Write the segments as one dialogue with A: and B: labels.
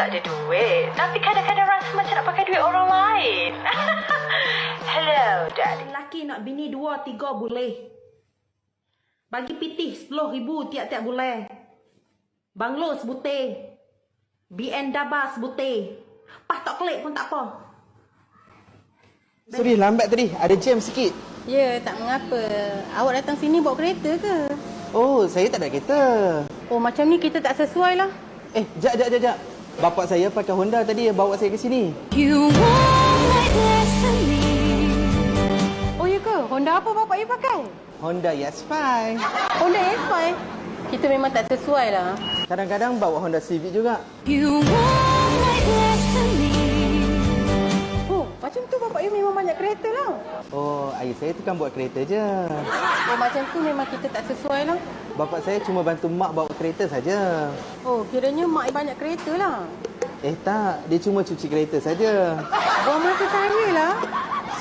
A: tak ada duit. Tapi kadang-kadang rasa macam nak pakai duit orang lain. Hello, Daddy.
B: Lelaki nak bini 2, 3 boleh. Bagi pitih 10,000 tiap-tiap bulan. Banglo sebutir. BN Daba sebutir. Pas tak klik pun tak apa.
C: Sorry, lambat tadi. Ada jam sikit.
D: Ya, tak mengapa. Awak datang sini bawa kereta ke?
C: Oh, saya tak ada kereta.
D: Oh, macam ni kita tak sesuai lah.
C: Jap. Bapak saya pakai Honda tadi bawa saya ke sini.
D: Oh, ya ke? Honda apa bapak you pakai?
C: Honda Yaris-5.
D: Honda S5. Kita memang tak sesuai lah.
C: Kadang-kadang bawa Honda Civic juga.
D: Oh, macam tu bapak you memang banyak kereta lah.
C: Oh, ayah saya tukang buat kereta je.
D: Oh, macam tu memang kita tak sesuai lah.
C: Bapak saya cuma bantu mak bawa kereta saja.
D: Oh, kiranya mak you banyak kereta lah.
C: Tak, dia cuma cuci kereta saja.
D: Buang masa saya lah.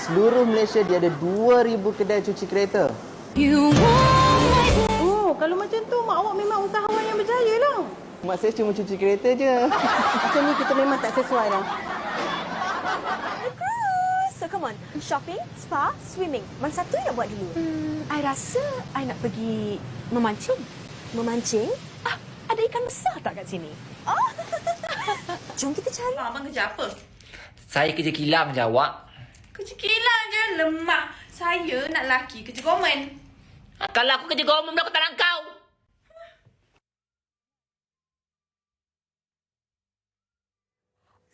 C: Seluruh Malaysia dia ada 2,000 kedai cuci kereta.
D: Oh, kalau macam tu mak awak memang usahawan yang berjaya lah.
C: Mak saya cuma cuci kereta je.
D: Macam ni kita memang tak sesuai lah.
E: So come on, shopping, spa, swimming. Mana satu yang nak buat dulu? I rasa I nak pergi memancing. Memancing? Ada ikan besar tak kat sini? Jom kita cari.
F: Abang kerja apa?
G: Saya kerja kilang je awak.
F: Kerja kilang je, lemah. Saya nak laki kerja government.
G: Kalau aku kerja government, aku tak nak kau.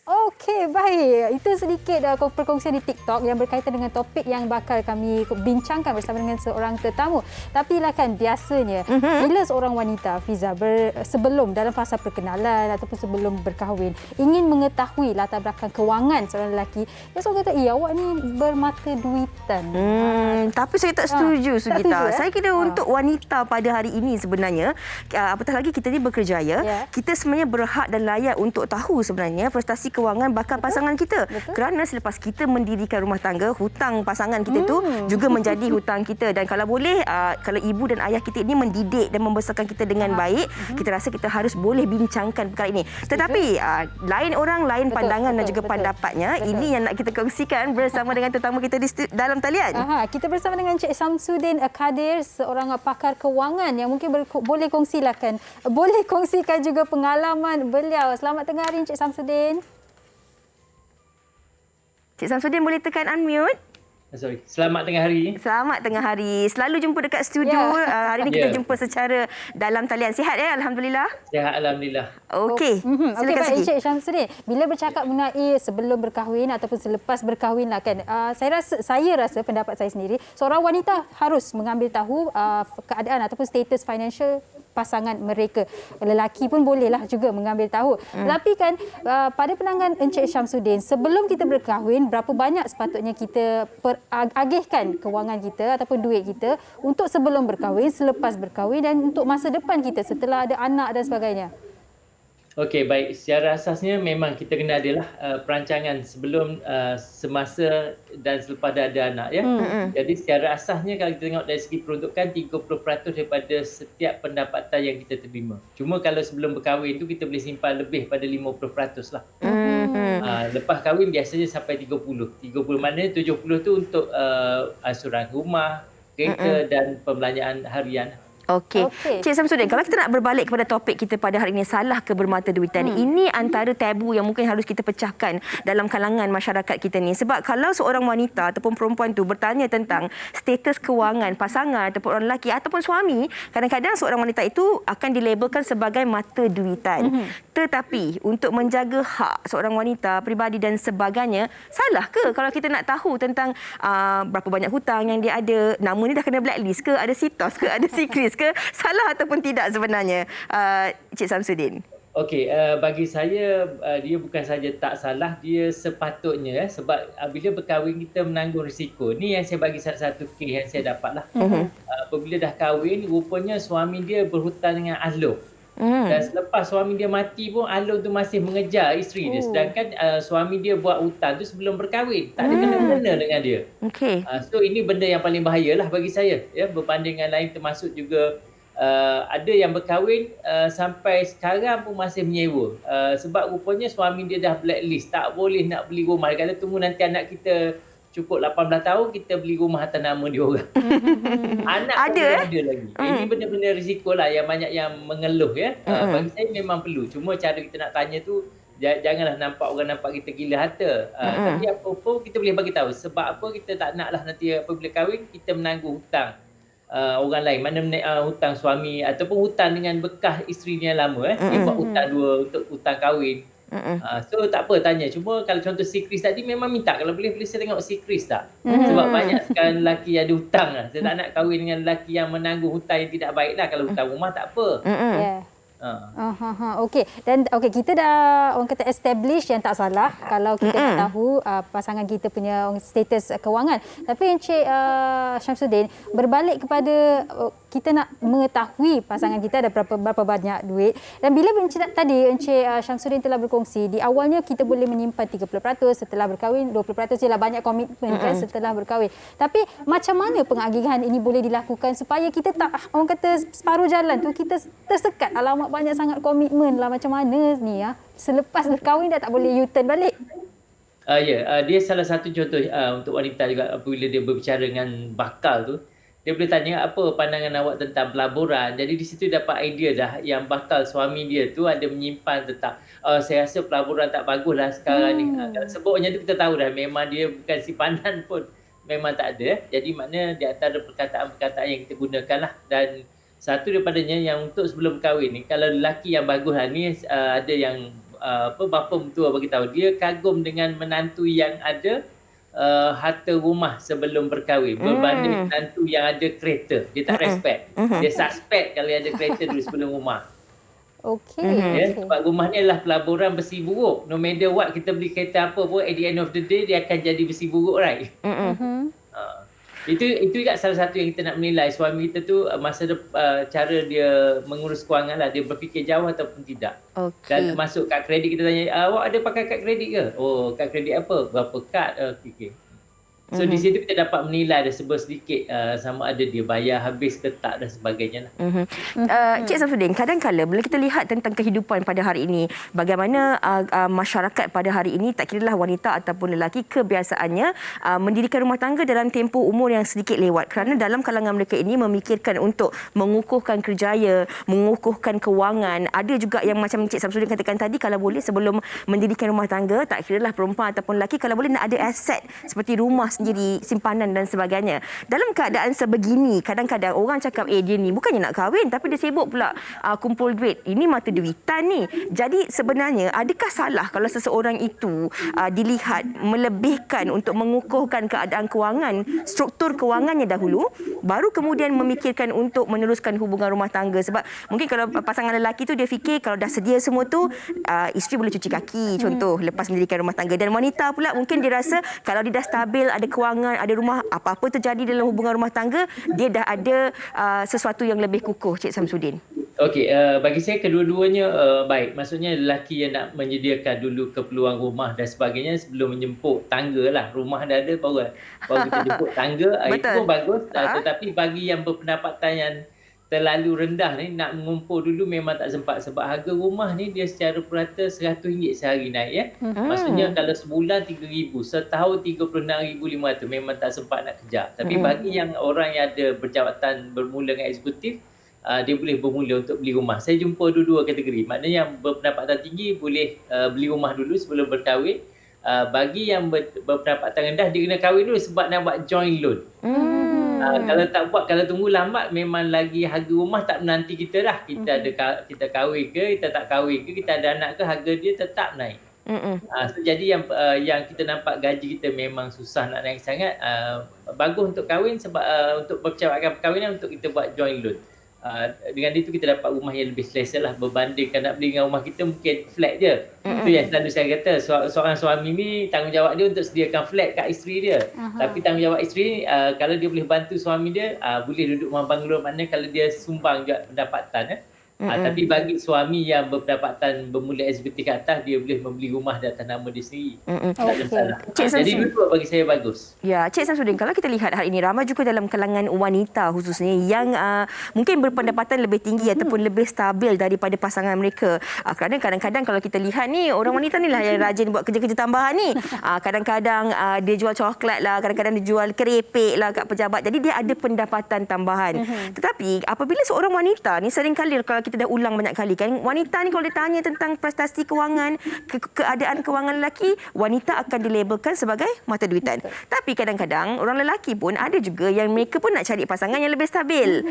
H: Okey, baik. Itu sedikit perkongsian di TikTok yang berkaitan dengan topik yang bakal kami bincangkan bersama dengan seorang tetamu. Tapi lah kan biasanya bila seorang wanita, Fiza, sebelum dalam fasa perkenalan ataupun sebelum berkahwin, ingin mengetahui latar belakang kewangan seorang lelaki, dia selalu kata, awak ni bermata duitan.
E: Tapi saya tak setuju,
H: tak
E: Sugita.
H: setuju,
E: Saya kira untuk wanita pada hari ini sebenarnya, apatah lagi kita ni berkerjaya, kita sebenarnya berhak dan layak untuk tahu sebenarnya prestasi kewangan bakal pasangan kita. Kerana selepas kita mendirikan rumah tangga, hutang pasangan kita tu juga menjadi hutang kita. Dan kalau boleh, kalau ibu dan ayah kita ini mendidik dan membesarkan kita dengan baik, kita rasa kita harus boleh bincangkan perkara ini. Tetapi lain orang, lain pandangan dan juga pendapatnya. Ini yang nak kita kongsikan bersama dengan tetamu kita di dalam talian.
H: Kita bersama dengan Encik Samsudin Kadir, seorang pakar kewangan yang mungkin boleh kongsikan juga pengalaman beliau. Selamat tengah hari Encik Samsudin.
E: Cik Samsudin boleh tekan unmute.
I: Sorry. Selamat tengah hari.
E: Selamat tengah hari. Selalu jumpa dekat studio. Hari ini kita jumpa secara dalam talian. Sihat ya? Alhamdulillah.
I: Sihat, Alhamdulillah.
E: Okey.
H: Okey, baik Encik Samsudin. Bila bercakap mengenai sebelum berkahwin ataupun selepas berkahwin lah kan, saya rasa pendapat saya sendiri, seorang wanita harus mengambil tahu keadaan ataupun status financial pasangan mereka. Lelaki pun bolehlah juga mengambil tahu. Tetapi kan pada pandangan Encik Syamsuddin, sebelum kita berkahwin, berapa banyak sepatutnya kita agihkan kewangan kita ataupun duit kita untuk sebelum berkahwin, selepas berkahwin dan untuk masa depan kita setelah ada anak dan sebagainya?
I: Okey, baik. Secara asasnya memang kita kena adalah perancangan sebelum, semasa dan selepas ada anak ya. Jadi secara asasnya kalau kita tengok dari segi peruntukan 30% daripada setiap pendapatan yang kita terima. Cuma kalau sebelum berkahwin tu kita boleh simpan lebih pada 50% lah. Lepas kahwin biasanya sampai 30. 30 maknanya 70 tu untuk asuran rumah, kereta dan pembelanjaan harian.
E: Okey. Cik Samsudin, kalau kita nak berbalik kepada topik kita pada hari ini, salah ke bermata duitan, ini antara tabu yang mungkin harus kita pecahkan dalam kalangan masyarakat kita ni. Sebab kalau seorang wanita ataupun perempuan tu bertanya tentang status kewangan pasangan ataupun orang lelaki ataupun suami, kadang-kadang seorang wanita itu akan dilabelkan sebagai mata duitan. Tetapi untuk menjaga hak seorang wanita, peribadi dan sebagainya, salah ke kalau kita nak tahu tentang berapa banyak hutang yang dia ada, nama ni dah kena blacklist ke, ada sitos ke, ada secret ke, salah ataupun tidak sebenarnya, Cik Samsudin?
I: Okey, bagi saya dia bukan saja tak salah, dia sepatutnya sebab bila berkahwin kita menanggung risiko. Ni yang saya bagi salah satu kes yang saya dapat lah. Apabila dah kahwin, rupanya suami dia berhutang dengan ahli. Dan selepas suami dia mati pun ahli tu masih mengejar isteri dia. Sedangkan suami dia buat hutang tu sebelum berkahwin. Tak ada kena-mena dengan dia.
E: Okey.
I: So ini benda yang paling bahaya lah bagi saya. Ya, berbanding dengan lain termasuk juga ada yang berkahwin sampai sekarang pun masih menyewa. Sebab rupanya suami dia dah blacklist, tak boleh nak beli rumah. Dia kata tunggu nanti anak kita cukup 18 tahun kita beli rumah atas nama dia orang. Anak pun ada lagi. Ini benda-benda risiko lah yang banyak yang mengeluh ya. Bagi saya memang perlu. Cuma cara kita nak tanya tu janganlah nampak orang nampak kita gila harta. Tapi apa-apa kita boleh bagi tahu sebab apa kita tak naklah nanti apabila kahwin kita menanggung hutang orang lain. Mana hutang suami ataupun hutang dengan bekas isteri yang lama dia buat hutang dua untuk hutang kahwin. So tak apa tanya. Cuma kalau contoh si Chris tadi memang minta kalau boleh saya tengok si Chris tak. Sebab banyak sekarang lelaki ada hutang lah. Saya tak nak kahwin dengan lelaki yang menanggung hutang yang tidak baik lah. Kalau hutang rumah tak apa.
H: Okey. Dan kita dah orang kata establish yang tak salah kalau kita dah tahu pasangan kita punya status kewangan. Tapi Encik Syamsuddin berbalik kepada kita nak mengetahui pasangan kita ada berapa banyak duit. Dan bila Encik Syamsuddin telah berkongsi di awalnya kita boleh menyimpan 30%, setelah berkahwin 20% je lah, banyak komitmen kan setelah berkahwin. Tapi macam mana pengagihan ini boleh dilakukan supaya kita tak orang kata separuh jalan tu kita tersekat, alamak banyak sangat komitmen lah, macam mana ni selepas berkahwin dah tak boleh U-turn balik.
I: Dia salah satu contoh untuk wanita juga apabila dia berbicara dengan bakal tu, dia boleh tanya apa pandangan awak tentang pelaburan. Jadi di situ dapat idea dah yang bakal suami dia tu ada menyimpan tentang saya rasa pelaburan tak bagus lah sekarang ni. Sebabnya tu kita tahu dah memang dia bukan simpanan pun memang tak ada. Jadi makna di antara perkataan-perkataan yang kita gunakan lah. Dan satu daripadanya yang untuk sebelum kahwin ni, kalau lelaki yang bagus lah ni ada yang bapa mentua bagi tahu dia kagum dengan menantu yang ada harta rumah sebelum berkahwin berbanding menantu yang ada kereta. Dia tak respect. Dia suspect kalau ada kereta dulu sebelum rumah.
H: Okey.
I: Sebab rumah ni adalah pelaburan besi buruk. No matter what kita beli kereta apa pun, at the end of the day dia akan jadi besi buruk, right? Itu juga salah satu yang kita nak menilai suami kita tu cara dia mengurus kewangan lah. Dia berfikir jauh ataupun tidak. Dan masuk kad kredit kita tanya, awak ada pakai kad kredit ke? Oh, kad kredit apa? Berapa kad? Okay. So di situ kita dapat menilai dah sedikit sama ada dia bayar habis ke tak dan sebagainya lah.
E: Cik Syamsuddin, kadang-kadang bila kita lihat tentang kehidupan pada hari ini, bagaimana masyarakat pada hari ini, tak kiralah wanita ataupun lelaki, kebiasaannya mendirikan rumah tangga dalam tempoh umur yang sedikit lewat. Kerana dalam kalangan mereka ini memikirkan untuk mengukuhkan kerjaya, mengukuhkan kewangan. Ada juga yang macam Cik Syamsuddin katakan tadi, kalau boleh sebelum mendirikan rumah tangga, tak kiralah perempuan ataupun lelaki, kalau boleh nak ada aset seperti rumah sendiri, simpanan dan sebagainya. Dalam keadaan sebegini, kadang-kadang orang cakap dia ni bukannya nak kahwin tapi dia sibuk pula kumpul duit. Ini mata duitan ni. Jadi sebenarnya adakah salah kalau seseorang itu dilihat melebihkan untuk mengukuhkan keadaan kewangan, struktur kewangannya dahulu, baru kemudian memikirkan untuk meneruskan hubungan rumah tangga? Sebab mungkin kalau pasangan lelaki tu dia fikir kalau dah sedia semua tu, isteri boleh cuci kaki contoh lepas mendirikan rumah tangga. Dan wanita pula mungkin dia rasa kalau dia dah stabil, ada kewangan, ada rumah, apa-apa terjadi dalam hubungan rumah tangga, dia dah ada sesuatu yang lebih kukuh. Cik Syamsuddin.
I: Okey, bagi saya kedua-duanya baik. Maksudnya lelaki yang nak menyediakan dulu keperluan rumah dan sebagainya sebelum menjemput tangga lah. Rumah dah ada baru kita jemput tangga. Itu pun bagus. Tetapi bagi yang berpendapatan yang terlalu rendah ni, nak mengumpul dulu memang tak sempat. Sebab harga rumah ni dia secara purata RM100 sehari naik ya. Maksudnya kalau sebulan RM3,000, setahun RM36,500, memang tak sempat nak kejar. Tapi bagi yang orang yang ada berjawatan bermula dengan eksekutif, dia boleh bermula untuk beli rumah. Saya jumpa dua kategori. Maknanya yang berpendapatan tinggi boleh beli rumah dulu sebelum berkahwin. Bagi yang berpendapatan rendah, dia kena kahwin dulu sebab nak buat joint loan. Kalau tak buat, kalau tunggu lambat, memang lagi harga rumah tak menanti kita dah. Kita kahwin ke, kita tak kahwin ke, kita ada anak ke, harga dia tetap naik. So, jadi yang kita nampak gaji kita memang susah nak naik sangat, bagus untuk kahwin sebab untuk percepatkan perkahwinan untuk kita buat joint loan. Dengan itu kita dapat rumah yang lebih selesa lah berbandingkan nak beli dengan rumah kita mungkin flat je. Itu yang selalu saya kata, seorang suami ni tanggungjawab dia untuk sediakan flat kat isteri dia. Tapi tanggungjawab isteri kalau dia boleh bantu suami dia, boleh duduk rumah banglo, maknanya kalau dia sumbang juga pendapatan Tapi bagi suami yang berpendapatan bermula eksekutif ke atas, dia boleh membeli rumah di atas nama dia sendiri. Tak ada masalah. Jadi dua bagi saya bagus.
E: Ya, Cik Samsudin, kalau kita lihat hari ini ramai juga dalam kalangan wanita khususnya yang mungkin berpendapatan lebih tinggi ataupun lebih stabil daripada pasangan mereka. Kerana kadang-kadang kalau kita lihat ni, orang wanita ni lah yang rajin buat kerja-kerja tambahan ni. Kadang-kadang dia jual coklat lah, kadang-kadang dia jual kerepek lah kat pejabat. Jadi dia ada pendapatan tambahan. Tetapi apabila seorang wanita ni, seringkali kalau kita dah ulang banyak kali kan, wanita ni kalau ditanya tentang prestasi kewangan, keadaan kewangan lelaki, wanita akan dilabelkan sebagai mata duitan. Tapi kadang-kadang orang lelaki pun ada juga yang mereka pun nak cari pasangan yang lebih stabil.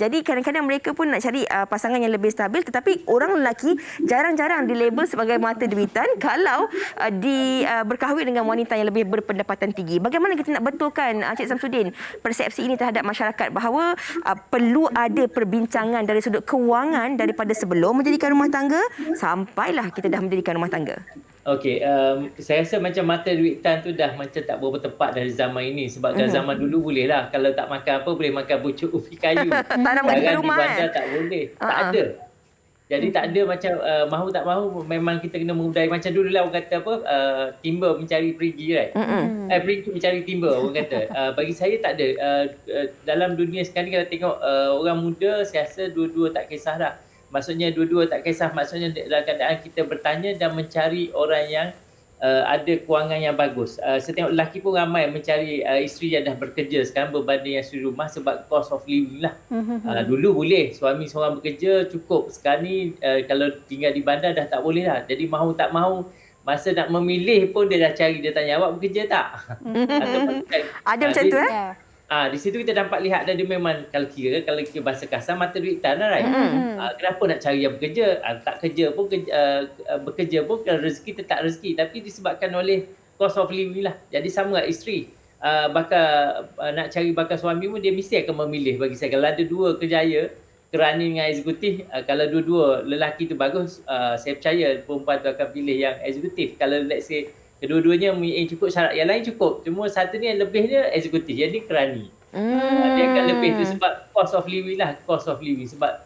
E: Jadi kadang-kadang mereka pun nak cari pasangan yang lebih stabil, tetapi orang lelaki jarang-jarang dilabel sebagai mata duitan kalau berkahwin dengan wanita yang lebih berpendapatan tinggi. Bagaimana kita nak betulkan, Cik Samsudin, persepsi ini terhadap masyarakat bahawa perlu ada perbincangan dari sudut kewangan daripada sebelum mendirikan rumah tangga sampailah kita dah mendirikan rumah tangga?
I: Okey, saya rasa macam mata duitan tu dah macam tak berapa tepat dari zaman ini. Sebab kalau zaman dulu boleh lah. Kalau tak makan apa, boleh makan pucuk ubi kayu.
E: Tak nak pergi ke rumah
I: di bandar tak boleh. Tak ada. Jadi tak ada macam mahu tak mahu, memang kita kena mengudai. Macam dulu lah orang kata apa, timba mencari perigi, right? Perigi mencari timba, orang kata. Bagi saya tak ada. Dalam dunia sekarang kalau tengok orang muda, saya rasa dua-dua tak kisah dah. Maksudnya dua-dua tak kisah, maksudnya dalam keadaan kita bertanya dan mencari orang yang ada kewangan yang bagus. Saya tengok lelaki pun ramai mencari isteri yang dah bekerja sekarang berbanding yang isteri rumah sebab cost of living lah. Dulu boleh suami seorang bekerja cukup. Sekarang ni kalau tinggal di bandar dah tak boleh lah. Jadi mahu tak mahu, masa nak memilih pun dia dah cari, dia tanya awak bekerja tak?
E: Ada macam tu
I: di situ kita dapat lihat dia memang kalau kira bahasa kasar mata duitan lah, right? Kenapa nak cari yang bekerja? Tak kerja pun bekerja pun rezeki tetap rezeki, tapi disebabkan oleh cost of living lah. Jadi sama lah isteri. Nak cari bakal suami pun dia mesti akan memilih. Bagi saya kalau ada dua kerjaya, kerani dengan eksekutif, kalau dua-dua lelaki tu bagus, saya percaya perempuan tu akan pilih yang eksekutif. Kalau let's say kedua-duanya yang cukup, syarat yang lain cukup. Cuma satu ni yang lebihnya eksekutif, yang ni kerani. Dia akan lebih tu sebab cost of living lah. Cost of living sebab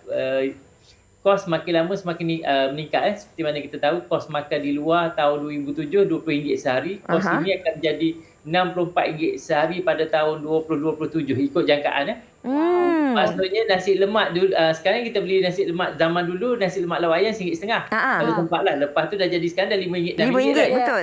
I: kos makin lama semakin meningkat. Seperti mana kita tahu, kos makan di luar tahun 2007 RM20 sehari. Kos ini akan menjadi RM64 sehari pada tahun 2027 ikut jangkaan. Maksudnya nasi lemak dulu, sekarang kita beli nasi lemak zaman dulu, nasi lemak lawayan RM1.50. Kalau tempat lah. Lepas tu dah jadi sekarang dah RM5.
E: RM5, betul.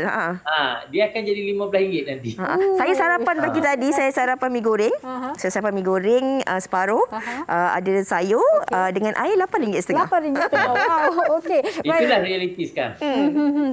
I: Dia akan jadi RM15 nanti.
E: Saya sarapan pagi tadi, saya sarapan mi goreng. Saya sarapan mi goreng separuh. Ada sayur dengan air RM8.50.
H: RM8.50. Wow, okey.
I: Itulah realiti sekarang.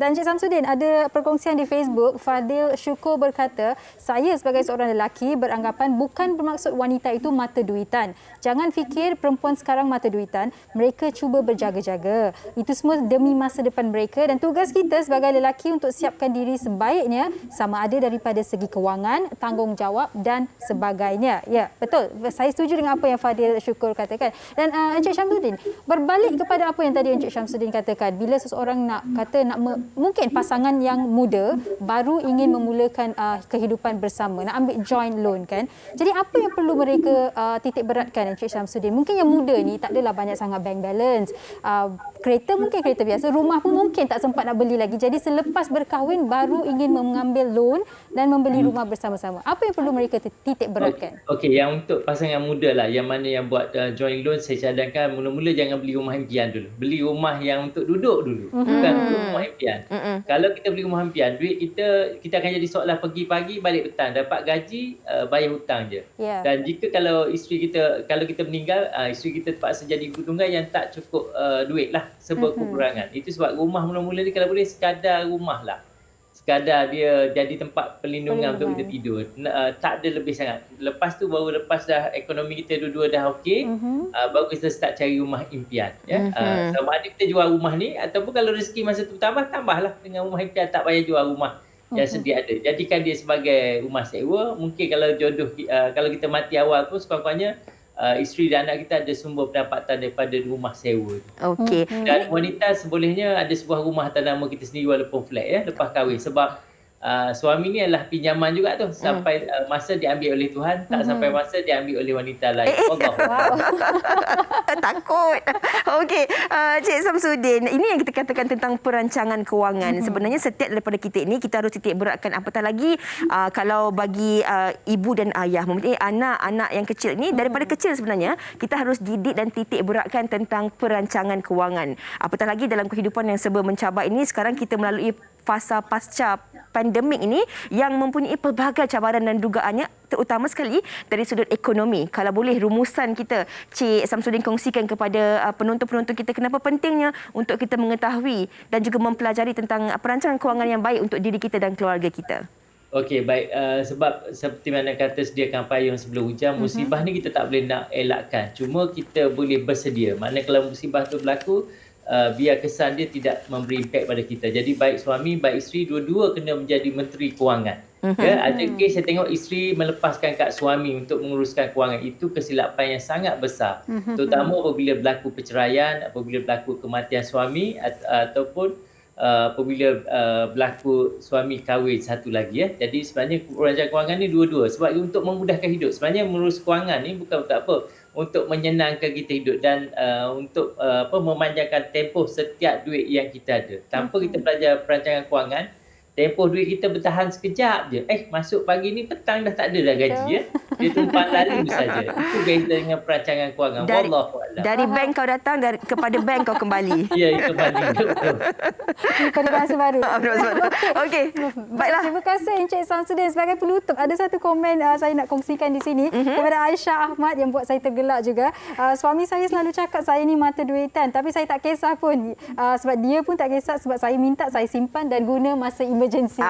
H: Dan Cik Samsudin, ada perkongsian di Facebook, Fadil Syukur berkata, saya sebagai seorang lelaki beranggapan bukan bermaksud wanita itu mata duitan. Jangan fikir perempuan sekarang mata duitan, mereka cuba berjaga-jaga. Itu semua demi masa depan mereka dan tugas kita sebagai lelaki untuk siapkan diri sebaiknya sama ada daripada segi kewangan, tanggungjawab dan sebagainya. Ya, betul. Saya setuju dengan apa yang Fadil Syukur katakan. Dan Encik Syamsuddin, berbalik kepada apa yang tadi Encik Syamsuddin katakan, bila seseorang mungkin pasangan yang muda baru ingin memulakan kehidupan bersama, nak ambil joint loan kan. Jadi apa yang perlu mereka titik beratkan Encik Syamsuddin? Mungkin yang muda ni tak adalah banyak sangat bank balance. Kereta mungkin kereta biasa, rumah pun mungkin tak sempat nak beli lagi. Jadi selepas berkahwin baru ingin mengambil loan dan membeli rumah bersama-sama. Apa yang perlu mereka titik beratkan?
I: Okey, yang untuk pasangan muda lah, yang mana yang buat joint loan, saya cadangkan mula-mula jangan beli rumah impian dulu. Beli rumah yang untuk duduk dulu, bukan untuk rumah impian. Kalau kita beli rumah impian, duit kita akan jadi seolah pergi pagi balik petang, dapat gaji bayar hutang je. Dan jika kalau kalau kita meninggal, isteri kita terpaksa jadi ibu tunggal yang tak cukup duit lah, sebuah kekurangan. Itu sebab rumah mula-mula ni kalau boleh sekadar rumah lah. Sekadar dia jadi tempat perlindungan untuk kita tidur. Tak ada lebih sangat. Lepas tu lepas dah ekonomi kita dua-dua dah okey, baru kita start cari rumah impian. Sama ada kita jual rumah ni ataupun kalau rezeki masa tu tambahlah dengan rumah impian, tak payah jual rumah yang sedia ada. Jadikan dia sebagai rumah sewa. Mungkin kalau jodoh, kalau kita mati awal pun sekurang-kurangnya isteri dan anak kita ada sumber pendapatan daripada rumah sewa.
E: Okey.
I: Dan wanita sebolehnya ada sebuah rumah atas nama kita sendiri walaupun flat lepas kahwin. Sebab suami ni adalah pinjaman juga tu sampai masa diambil oleh Tuhan, tak sampai masa diambil oleh wanita lain. Allah.
E: Takut. Okey, Cik Samsudin, ini yang kita katakan tentang perancangan kewangan. Sebenarnya setiap daripada kita ini kita harus titik beratkan, apatah lagi kalau bagi ibu dan ayah, mempunyai anak-anak yang kecil ini, daripada kecil sebenarnya kita harus didik dan titik beratkan tentang perancangan kewangan. Apatah lagi dalam kehidupan yang serba mencabar ini, sekarang kita melalui fasa pasca pandemik ini yang mempunyai pelbagai cabaran dan dugaannya, terutama sekali dari sudut ekonomi. Kalau boleh rumusan kita, Cik Samsudin, kongsikan kepada penonton-penonton kita kenapa pentingnya untuk kita mengetahui dan juga mempelajari tentang perancangan kewangan yang baik untuk diri kita dan keluarga kita.
I: Okey, baik. Sebab seperti mana kata sediakan payung sebelum hujan, musibah ni kita tak boleh nak elakkan. Cuma kita boleh bersedia. Maknanya kalau musibah tu berlaku, biar kesan dia tidak memberi impak pada kita. Jadi baik suami, baik isteri, dua-dua kena menjadi menteri kewangan. Ya, ada kes saya tengok isteri melepaskan kat suami untuk menguruskan kewangan. Itu kesilapan yang sangat besar. Terutama apabila berlaku perceraian, apabila berlaku kematian suami ataupun apabila berlaku suami kahwin satu lagi. Jadi sebenarnya perancangan kewangan ni dua-dua. Sebab untuk memudahkan hidup. Sebenarnya mengurus kewangan ni bukan untuk apa, untuk menyenangkan kita hidup dan untuk memanjangkan tempoh setiap duit yang kita ada. Tanpa kita belajar perancangan kewangan, tempoh duit kita bertahan sekejap je. Masuk pagi ni, petang dah tak ada dah gaji. Ya? Dia tumpang lalu saja. Itu beza dengan perancangan kewangan. Wallahualam.
E: Dari bank kau datang, kepada bank kau kembali.
I: Ya, kembali.
H: Pada bahasa baru.
E: Okey, baiklah.
H: Terima kasih Encik Samsudin. Sebagai penutup, ada satu komen saya nak kongsikan di sini daripada Aisyah Ahmad yang buat saya tergelak juga. Suami saya selalu cakap saya ni mata duitan, tapi saya tak kisah pun. Sebab dia pun tak kisah, sebab saya minta saya simpan dan guna masa emergency.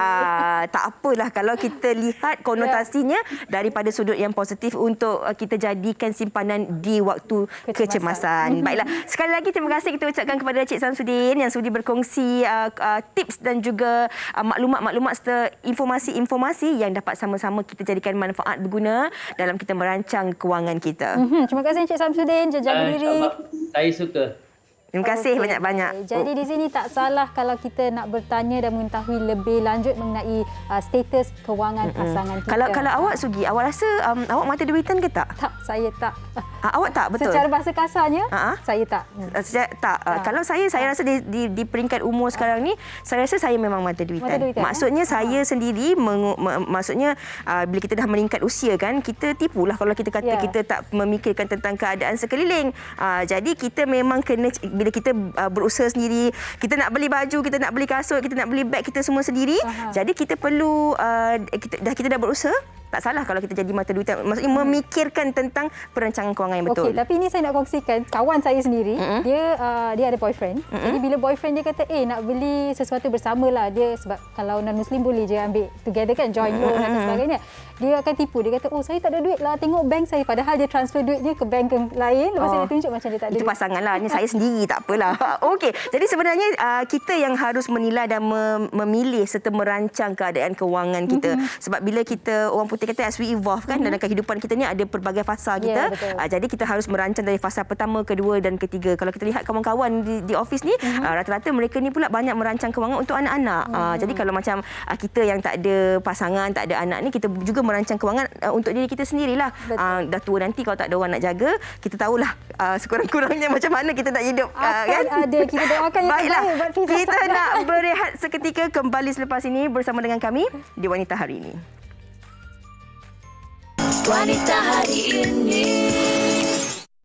E: Tak apalah kalau kita lihat konotasinya daripada sudut yang positif untuk kita jadikan simpanan di waktu kecemasan. Baiklah, sekali lagi terima kasih kita ucapkan kepada Cik Samsudin yang sudi berkongsi tips dan juga maklumat-maklumat serta informasi-informasi yang dapat sama-sama kita jadikan manfaat berguna dalam kita merancang kewangan kita.
H: Terima kasih Encik Samsudin. Jaga diri.
I: Saya suka.
E: Terima kasih banyak-banyak.
H: Jadi di sini tak salah kalau kita nak bertanya dan mengetahui lebih lanjut mengenai status kewangan pasangan kita.
E: Kalau awak Sugi, awak rasa awak mata duitan ke tak?
H: Tak, saya tak.
E: Awak tak, betul?
H: Secara bahasa kasarnya, saya tak.
E: Tak. Kalau saya rasa di peringkat umur sekarang ni, saya rasa saya memang mata duitan. Maksudnya saya sendiri, maksudnya bila kita dah meningkat usia kan, kita tipulah kalau kita kata kita tak memikirkan tentang keadaan sekeliling. Jadi kita memang kena, bila kita berusaha sendiri, kita nak beli baju, kita nak beli kasut, kita nak beli beg kita semua sendiri. Jadi kita perlu, kita dah berusaha, tak salah kalau kita jadi mata duitan. Maksudnya memikirkan tentang perancangan kewangan yang betul.
H: Okey, tapi ini saya nak kongsikan kawan saya sendiri, dia ada boyfriend. Jadi bila boyfriend dia kata, nak beli sesuatu bersamalah, dia sebab kalau non-Muslim boleh je ambil together kan, joint loan dan sebagainya. Dia akan tipu, dia kata, saya tak ada duit lah, tengok bank saya. Padahal dia transfer duitnya ke bank lain, lepas dia tunjuk macam dia tak ada
E: itu
H: duit.
E: pasangan lah, ni saya sendiri, tak apalah. Okey, jadi sebenarnya kita yang harus menilai dan memilih serta merancang keadaan kewangan kita. Sebab bila kita, orang putih kata as we evolve kan, dalam kehidupan kita ni ada pelbagai fasa kita. Jadi kita harus merancang dari fasa pertama, kedua dan ketiga. Kalau kita lihat kawan-kawan di office ni, rata-rata mereka ni pula banyak merancang kewangan untuk anak-anak. Jadi kalau macam kita yang tak ada pasangan, tak ada anak ni, kita juga merancang kewangan untuk diri kita sendirilah. Dah tua nanti kalau tak ada orang nak jaga, kita tahulah sekurang-kurangnya macam mana kita nak hidup. Kan?
H: Ada, kita doakan yang
E: baiklah,
H: terbaik buat
E: kita nak berehat seketika, kembali selepas ini bersama dengan kami di Wanita Hari Ini.
J: Wanita Hari Ini.